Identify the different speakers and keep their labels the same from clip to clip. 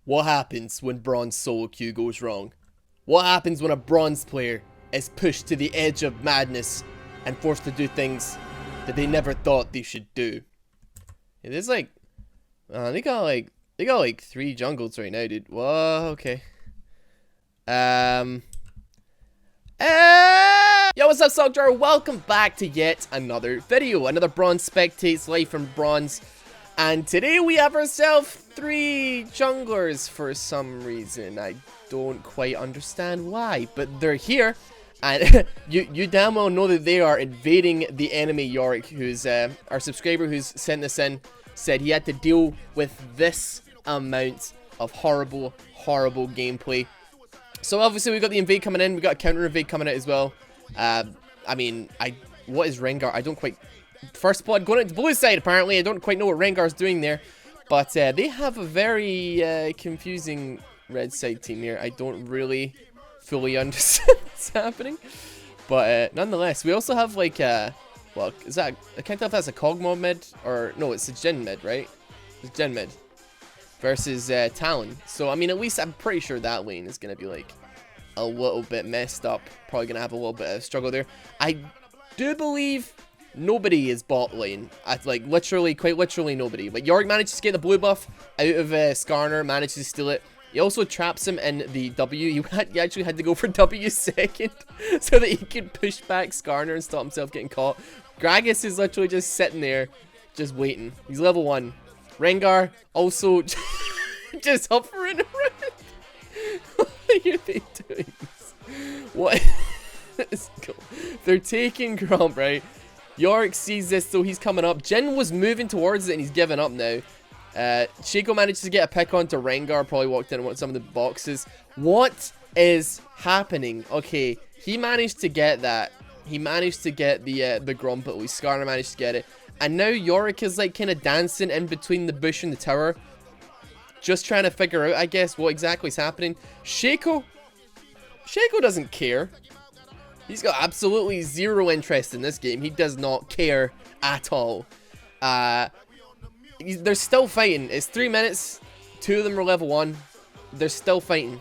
Speaker 1: What happens when bronze solo queue goes wrong? What happens when a bronze player is pushed to the edge of madness and forced to do things that they never thought they should do? Yeah, there's like, they got like 3 jungles right now, dude. Whoa, okay. Yo, what's up, Sockjar? Welcome back to yet another video, another Bronze Spectates live from Bronze. And today we have ourselves 3 junglers for some reason. I don't quite understand why, but they're here. And you damn well know that they are invading the enemy Yorick, who's our subscriber who's sent this in, said he had to deal with this amount of horrible gameplay. So obviously we got the invade coming in, we got a counter invade coming out as well. I mean, what is Rengar? I don't quite... First blood going into the blue side, apparently. I don't quite know what Rengar's doing there. But they have a very confusing red side team here. I don't really fully understand what's happening. But nonetheless, we also have like well, is that... I can't tell if that's a Kog'Maw mid or... No, it's a Jhin mid, right? It's Jhin mid versus Talon. So, I mean, at least I'm pretty sure that lane is going to be like a little bit messed up. Probably going to have a little bit of struggle there. I do believe... nobody is bot lane. Like, literally, quite literally nobody. But Yorick manages to get the blue buff out of Skarner, manages to steal it. He also traps him in the W. He actually had to go for W second so that he could push back Skarner and stop himself getting caught. Gragas is literally just sitting there, just waiting. He's level 1. Rengar also just hovering around. What are they doing? What? Let's go. They're taking Grump, right? Yorick sees this, so he's coming up. Jhin was moving towards it, and he's given up now. Shaco manages to get a pick onto Rengar. Probably walked in on some of the boxes. What is happening? Okay, he managed to get that. He managed to get the Grump at least. Skarner managed to get it. And now Yorick is like kind of dancing in between the bush and the tower. Just trying to figure out, I guess, what exactly is happening. Shaco doesn't care. He's got absolutely zero interest in this game. He does not care at all. They're still fighting. It's 3 minutes. 2 of them are level 1. They're still fighting.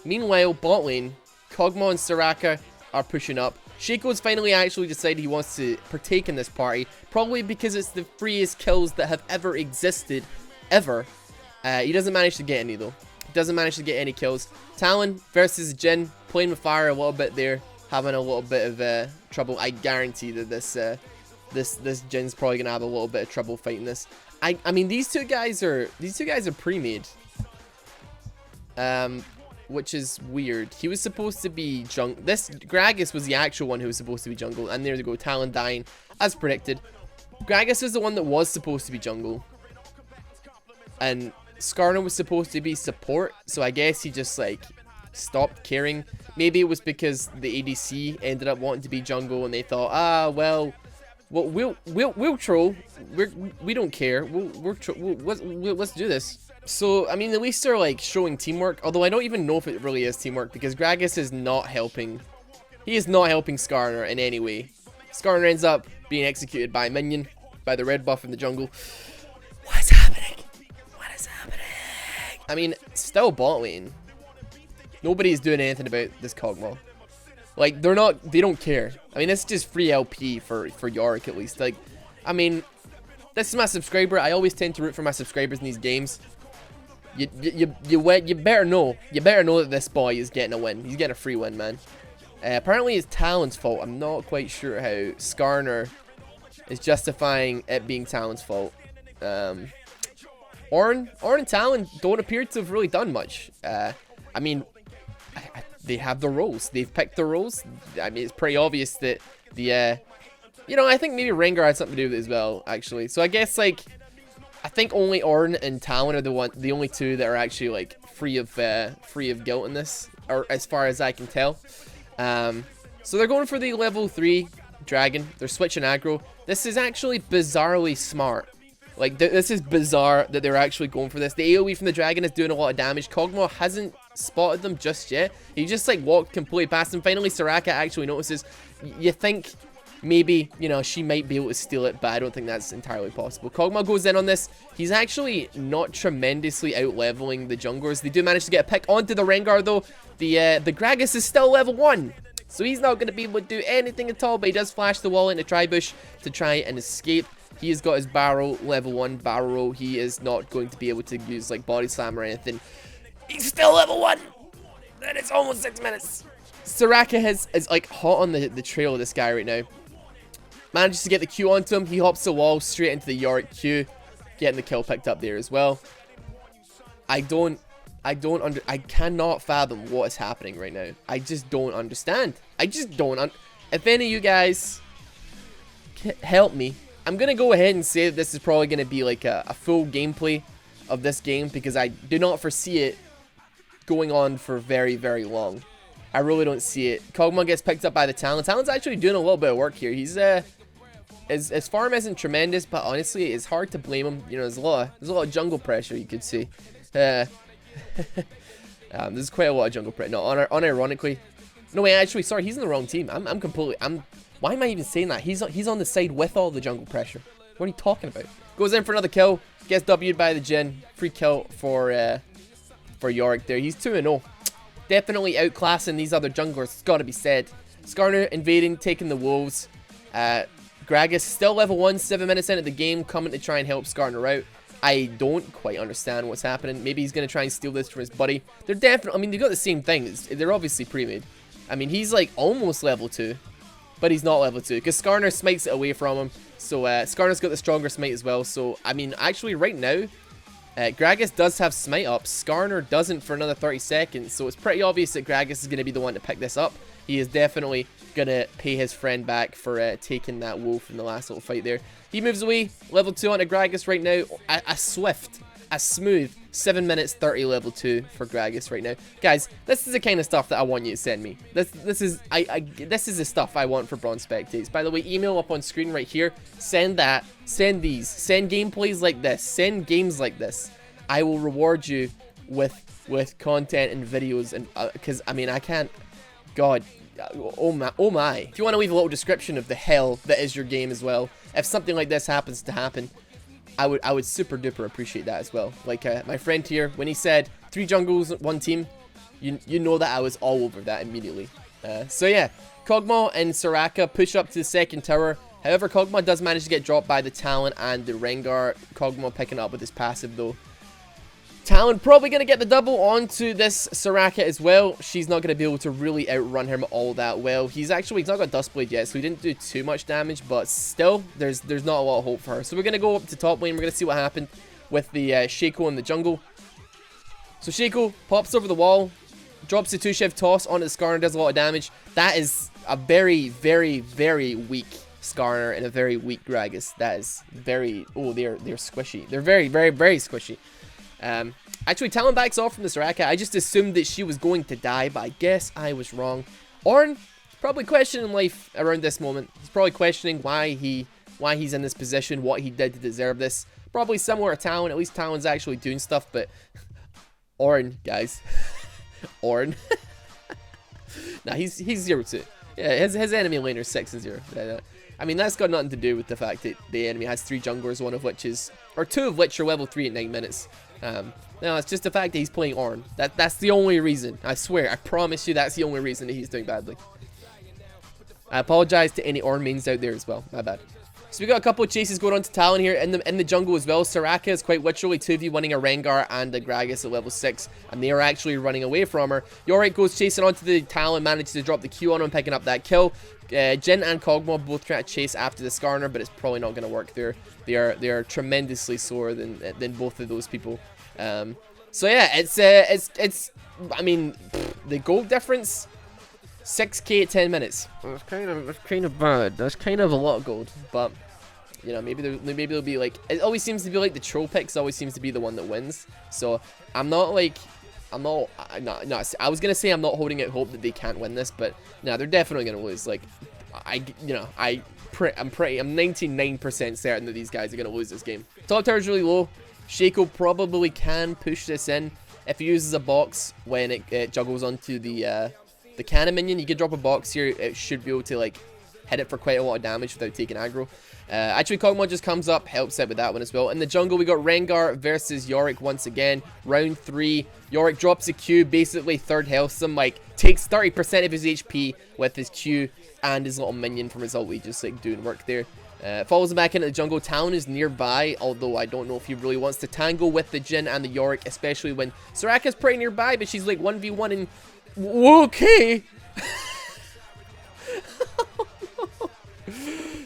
Speaker 1: Meanwhile, bot lane, Kog'Maw and Soraka are pushing up. Shaco's finally actually decided he wants to partake in this party. Probably because it's the freest kills that have ever existed. Ever. He doesn't manage to get any though. He doesn't manage to get any kills. Talon versus Jhin. Playing with fire a little bit there. Having a little bit of trouble. I guarantee that this Jin's probably gonna have a little bit of trouble fighting this. I mean these two guys are Premade, which is weird. He was supposed to be this Gragas was the actual one who was supposed to be jungle, and there they go, Talon dying as predicted. Gragas is the one that was supposed to be jungle, and Skarner was supposed to be support. So I guess he just like stopped caring. Maybe it was because the ADC ended up wanting to be jungle and they thought, ah, well we'll troll. We don't care. Let's do this. So I mean, at least they're like showing teamwork. Although I don't even know if it really is teamwork because Gragas is not helping. He is not helping Skarner in any way. Skarner ends up being executed by a minion, by the red buff in the jungle. What's happening? What is happening? I mean, still bot lane. Nobody's doing anything about this Kog'Maw. Like, they don't care. I mean, it's just free LP for Yorick at least. Like, I mean, this is my subscriber. I always tend to root for my subscribers in these games. You better know. You better know that this boy is getting a win. He's getting a free win, man. Apparently it's Talon's fault. I'm not quite sure how Skarner is justifying it being Talon's fault. Ornn and Talon don't appear to have really done much. I mean... they have the roles. They've picked the roles. I mean, it's pretty obvious that the, you know, I think maybe Rengar had something to do with it as well, actually. So I guess, like, I think only Ornn and Talon are the only 2 that are actually, like, free of guilt in this, or as far as I can tell. So they're going for the level 3 dragon. They're switching aggro. This is actually bizarrely smart. Like, this is bizarre that they're actually going for this. The AoE from the dragon is doing a lot of damage. Kog'Maw hasn't spotted them just yet. He just, like, walked completely past them. Finally, Soraka actually notices. You think maybe, you know, she might be able to steal it, but I don't think that's entirely possible. Kog'Maw goes in on this. He's actually not tremendously out-leveling the junglers. They do manage to get a pick onto the Rengar, though. The Gragas is still level 1, so he's not going to be able to do anything at all, but he does flash the wall into Tribush to try and escape. He has got his barrel, level 1 barrel. He is not going to be able to use, like, body slam or anything. He's still level 1, and it's almost 6 minutes. Soraka is like, hot on the trail of this guy right now. Manages to get the Q onto him. He hops the wall straight into the Yorick Q, getting the kill picked up there as well. I cannot fathom what is happening right now. I just don't understand. If any of you guys help me, I'm gonna go ahead and say that this is probably gonna be like a full gameplay of this game, because I do not foresee it going on for very, very long. I really don't see it. Kog'Maw gets picked up by the Talon. Talon's actually doing a little bit of work here. He's his farm isn't tremendous, but honestly, it's hard to blame him. You know, there's a lot of jungle pressure, you could see. There's quite a lot of jungle pressure. No, unironically, no wait, actually, sorry, he's in the wrong team. Why am I even saying that? He's on the side with all the jungle pressure. What are you talking about? Goes in for another kill, gets W'd by the Jhin. Free kill for Yorick there. He's 2-0. Definitely outclassing these other junglers, it's got to be said. Skarner invading, taking the wolves. Gragas still level 1, 7 minutes into the game, coming to try and help Skarner out. I don't quite understand what's happening. Maybe he's going to try and steal this from his buddy. They're definitely, I mean, they've got the same thing. They're obviously Premade. I mean, he's like almost level 2, but he's not level 2, because Skarner smites it away from him. So Skarner's got the stronger smite as well. So, I mean, actually right now, Gragas does have smite up. Skarner doesn't for another 30 seconds. So it's pretty obvious that Gragas is going to be the one to pick this up. He is definitely going to pay his friend back for taking that wolf in the last little fight there. He moves away. Level 2 onto Gragas right now. A smooth 7 minutes 30 level 2 for Gragas right now. Guys, this is the kind of stuff that I want you to send me. This is the stuff I want for Bronze Spectates. By the way, email up on screen right here. Send that. Send these. Send gameplays like this. Send games like this. I will reward you with content and videos, and because I mean I can't. God, oh my. If you want to leave a little description of the hell that is your game as well, if something like this happens to happen, I would super duper appreciate that as well. Like my friend here, when he said 3 jungles, 1 team, you know that I was all over that immediately. So yeah, Kog'Maw and Soraka push up to the second tower. However, Kog'Maw does manage to get dropped by the Talon and the Rengar. Kog'Maw picking it up with his passive though. Talon probably going to get the double onto this Soraka as well. She's not going to be able to really outrun him all that well. He's not got Duskblade yet, so he didn't do too much damage, but still, there's not a lot of hope for her. So we're going to go up to top lane. We're going to see what happened with the Shaco in the jungle. So Shaco pops over the wall, drops the 2-shift toss onto the Skarner, does a lot of damage. That is a very, very, very weak Skarner and a very weak Gragas. That is very... Oh, they're squishy. They're very, very, very squishy. Actually, Talon backs off from the Soraka. I just assumed that she was going to die, but I guess I was wrong. Ornn probably questioning life around this moment. He's probably questioning why he's in this position, what he did to deserve this. Probably similar to Talon. At least Talon's actually doing stuff, but Ornn, guys. Ornn. Nah, he's 0-2. Yeah, his enemy laner 6-0. I mean, that's got nothing to do with the fact that the enemy has 3 junglers, two of which are level 3 at 9 minutes. No, it's just the fact that he's playing Ornn. That's the only reason. I swear, I promise you that's the only reason that he's doing badly. I apologize to any Ornn mains out there as well. My bad. So we got a couple of chases going on to Talon here in the jungle as well. Soraka is quite literally 2v winning a Rengar and a Gragas at level 6, and they are actually running away from her. Yorick goes chasing onto the Talon, manages to drop the Q on him, picking up that kill. Jhin and Kog'Maw both trying to chase after the Skarner, but it's probably not going to work there. They are tremendously slower than both of those people. So yeah, it's I mean, the gold difference, 6k at 10 minutes. That's kind of bad. That's kind of a lot of gold, but you know, maybe there'll be like, it always seems to be like the troll picks always seems to be the one that wins. So I was gonna say I'm not holding out hope that they can't win this, but no, they're definitely gonna lose. Like I'm 99% certain that these guys are gonna lose this game. Top tower's really low. Shaco probably can push this in if he uses a box when it juggles onto the cannon minion. You can drop a box here. It should be able to like hit it for quite a lot of damage without taking aggro. Actually, Kog'Maw just comes up, helps out with that one as well. In the jungle, we got Rengar versus Yorick once again. Round 3. Yorick drops a Q, basically third health. Some like takes 30% of his HP with his Q and his little minion from his ulti, just like doing work there. Follows him back into the jungle. Talon is nearby, although I don't know if he really wants to tangle with the Jhin and the Yorick, especially when Soraka's pretty nearby, but she's like 1v1 and... Okay!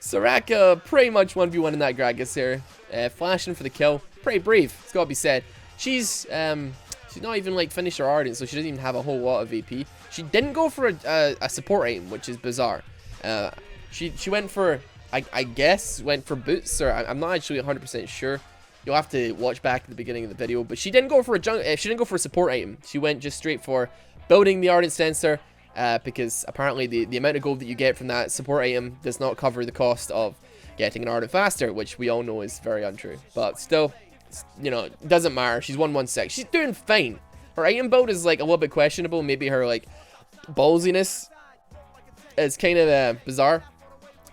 Speaker 1: Soraka pretty much 1v1 in that Gragas here. Flashing for the kill. Pretty brave, it's gotta be said. She's not even like finished her Ardent, so she doesn't even have a whole lot of AP. She didn't go for a support item, which is bizarre. She went for... I guess went for boots, or I'm not actually 100% sure. You'll have to watch back at the beginning of the video, but she didn't go for she didn't go for a support item. She went just straight for building the Ardent Sensor, because apparently the amount of gold that you get from that support item does not cover the cost of getting an Ardent faster, which we all know is very untrue. But still, you know, it doesn't matter. She's 116. She's doing fine. Her item build is like a little bit questionable. Maybe her like ballsiness is kind of bizarre.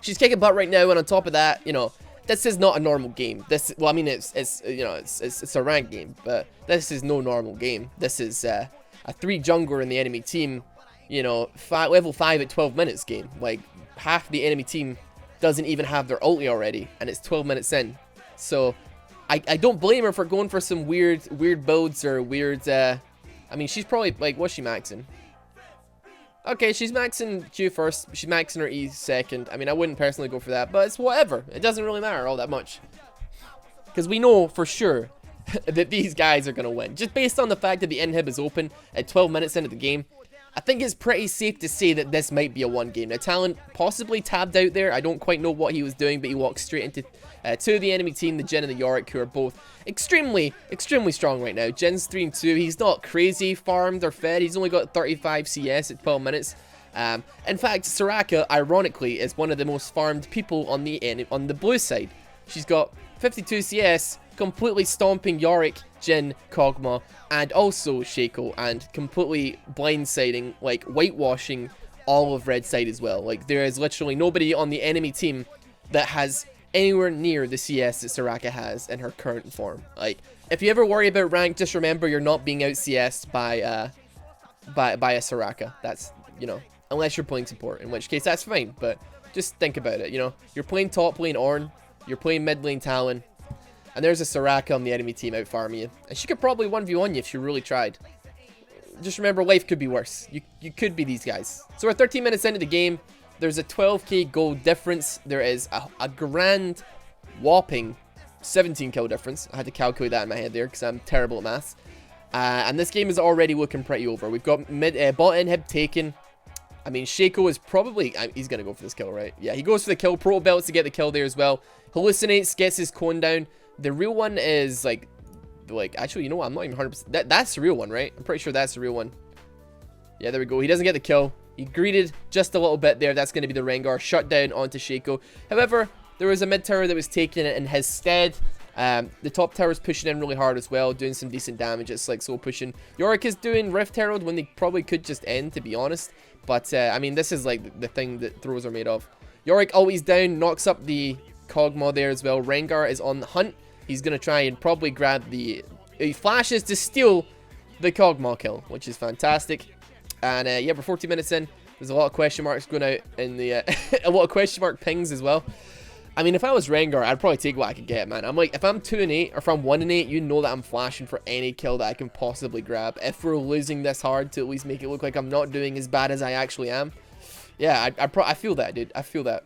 Speaker 1: She's kicking butt right now, and on top of that, you know, this is not a normal game. This, well, I mean, it's you know, it's a ranked game, but this is no normal game. This is a 3 jungler in the enemy team, you know, level 5 at 12 minutes game. Like, half the enemy team doesn't even have their ulti already, and it's 12 minutes in. So, I don't blame her for going for some weird builds or weird, I mean, she's probably, like, what's she maxing? Okay, she's maxing Q first, she's maxing her E second. I mean, I wouldn't personally go for that, but it's whatever. It doesn't really matter all that much. Because we know for sure that these guys are going to win. Just based on the fact that the inhib is open at 12 minutes into the game, I think it's pretty safe to say that this might be a 1 game. Now, Talon possibly tabbed out there. I don't quite know what he was doing, but he walked straight into two of the enemy team, the Jhin and the Yorick, who are both extremely strong right now. Jin's 3-2. He's not crazy farmed or fed. He's only got 35 CS at 12 minutes. In fact, Soraka, ironically, is one of the most farmed people on the blue side. She's got 52 CS, completely stomping Yorick, Jhin, Kog'Maw, and also Shaco, and completely blindsiding, like whitewashing all of red side as well. Like, there is literally nobody on the enemy team that has anywhere near the CS that Soraka has in her current form. Like, if you ever worry about rank, just remember you're not being out CS'd by a Soraka. That's, you know, unless you're playing support, in which case that's fine, but just think about it, you know. You're playing top lane Ornn, you're playing mid lane Talon, and there's a Soraka on the enemy team out farming you. And she could probably 1v1 you if she really tried. Just remember, life could be worse. You could be these guys. So we're 13 minutes into the game. There's a 12k gold difference. There is a grand whopping 17 kill difference. I had to calculate that in my head there because I'm terrible at maths. And this game is already looking pretty over. We've got bot inhib taken. I mean, Shaco is probably... he's going to go for this kill, right? Yeah, he goes for the kill. Proto belts to get the kill there as well. Hallucinates, gets his cone down. The real one is like actually, you know what? I'm not even 100%. That's the real one, right? I'm pretty sure that's the real one. Yeah, there we go. He doesn't get the kill. He greeted just a little bit there. That's going to be the Rengar shut down onto Shaco. However, there was a mid tower that was taken in his stead. The top tower is pushing in really hard as well, doing some decent damage. It's like so pushing. Yorick is doing Rift Herald when they probably could just end, to be honest. But I mean, this is like the thing that throws are made of. Yorick always down, knocks up the Kog'Maw there as well. Rengar is on the hunt. He's going to try and probably grab the... He flashes to steal the Kog'Maw kill, which is fantastic. And yeah, we're 40 minutes in. There's a lot of question marks going out in the... a lot of question mark pings as well. I mean, if I was Rengar, I'd probably take what I could get, man. I'm like, if I'm 2-8 or if I'm 1-8, you know that I'm flashing for any kill that I can possibly grab. If we're losing this hard to at least make it look like I'm not doing as bad as I actually am. Yeah, I feel that, dude. I feel that.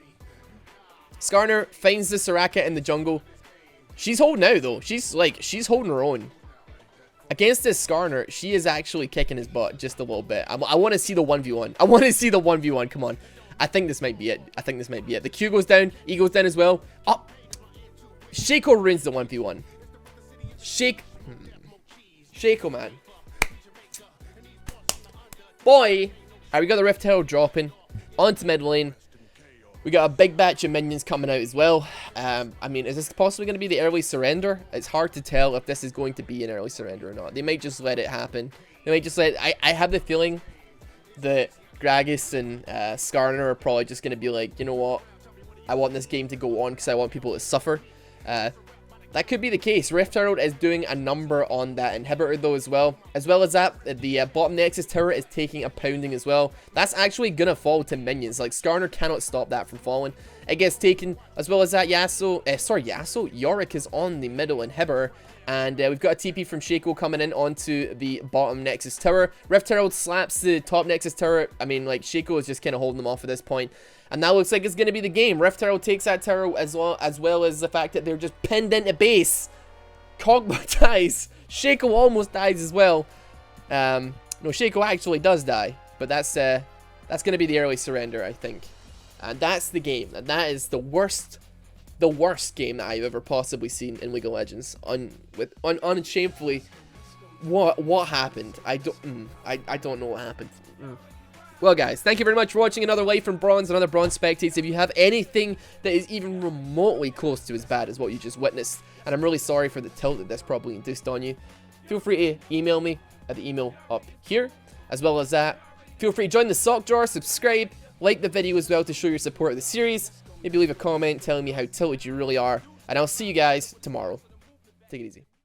Speaker 1: Skarner finds the Soraka in the jungle. She's holding out, though. She's holding her own. Against this Skarner, she is actually kicking his butt just a little bit. I want to see the 1v1. I want to see the 1v1. Come on. I think this might be it. I think this might be it. The Q goes down. E goes down as well. Oh! Shaco ruins the 1v1. Shaco, man. Boy! Alright, we got the Rift Herald dropping. Onto mid lane. We got a big batch of minions coming out as well. I mean, is this possibly going to be the early surrender? It's hard to tell if this is going to be an early surrender or not. They might just let it happen. They might just let... I have the feeling that Gragas and Skarner are probably just going to be like, you know what, I want this game to go on because I want people to suffer. That could be the case. Rift Herald is doing a number on that inhibitor though as well. As well as that, the bottom Nexus tower is taking a pounding as well. That's actually going to fall to minions. Like, Skarner cannot stop that from falling. It gets taken. As well as that, Yorick is on the middle inhibitor. And we've got a TP from Shaco coming in onto the bottom Nexus tower. Rift Herald slaps the top Nexus tower. I mean, like, Shaco is just kind of holding them off at this point. And that looks like it's going to be the game. Rift Herald takes that tower as well as the fact that they're just pinned into base. Kog'Maw dies. Shaco almost dies as well. No, Shaco actually does die. But that's going to be the early surrender, I think. And that's the game. And that is the worst game that I've ever possibly seen in League of Legends. Unshamefully, what happened? I don't know what happened. Well, guys, thank you very much for watching another Life from Bronze, another Bronze Spectates. If you have anything that is even remotely close to as bad as what you just witnessed, and I'm really sorry for the tilt that this probably induced on you, feel free to email me at the email up here. As well as that, feel free to join the sock jar, subscribe, like the video as well to show your support of the series. Maybe leave a comment telling me how tilted you really are. And I'll see you guys tomorrow. Take it easy.